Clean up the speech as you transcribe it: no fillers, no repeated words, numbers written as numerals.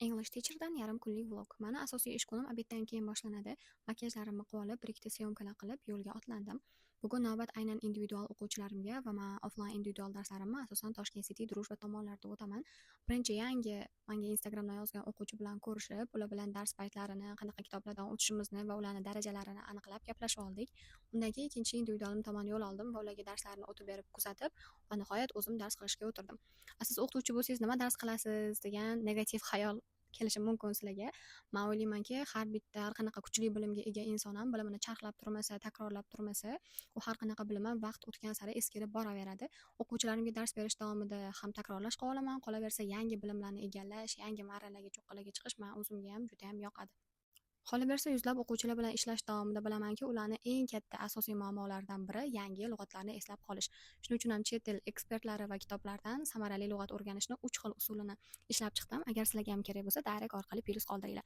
English Teacher'dan yarim kunlik vlog. Mani asosiy ish kunim obeddan keyin boshlanadi. Makiyajlarimni qilib olib, bir ikkita syomkalar qilib, yo'lga otlandim. Bugun navbat aynan individual o'quvchilarimga va men offline individual darslarimni asosan Toshkent City, Družba tomonlarida o'taman. Birinchi yangi menga Instagramdan yozgan o'quvchi bilan ko'rishib, ular bilan dars paytlarini, qanaqa kitoblardan o'tishimizni va ularning darajalarini aniqlab gaplashib oldik. Undan keyin ikkinchi individualim tomon yo'l oldim va ularga darslarini o'tib berib kuzatib va nihoyat o'zim dars qilishga o'tirdim. Siz o'qituvchi bo'lsangiz nima dars qilasiz degan negativ xayol kelishi mumkin sizlarga. Men o'ylaymanki, har qanaqa kuchli bilimga ega inson ham bilimini charxlab turmasa, takrorlab turmasa, u har qanaqa bilim ham vaqt o'tgan sari eskirib boraveradi. O'quvchilarimga dars berish davomida ham takrorlash qolaman, qolaversa yangi bilimlarni egallash, yangi marralarga, cho'qqalarga chiqish men o'zimga ham juda ham yoqadi. Qolaversa, yuzlab o'quvchilar bilan ishlash davomida bilamanki, ularning eng katta asosiy muammolaridan biri yangi lug'atlarni eslab qolish. Shuning uchun ham chet el ekspertlari va kitoblardan samarali lug'at o'rganishni 3 xil usulini ishlab chiqdim. Agar sizlarga ham kerak bo'lsa, direct orqali plus qoldiringlar.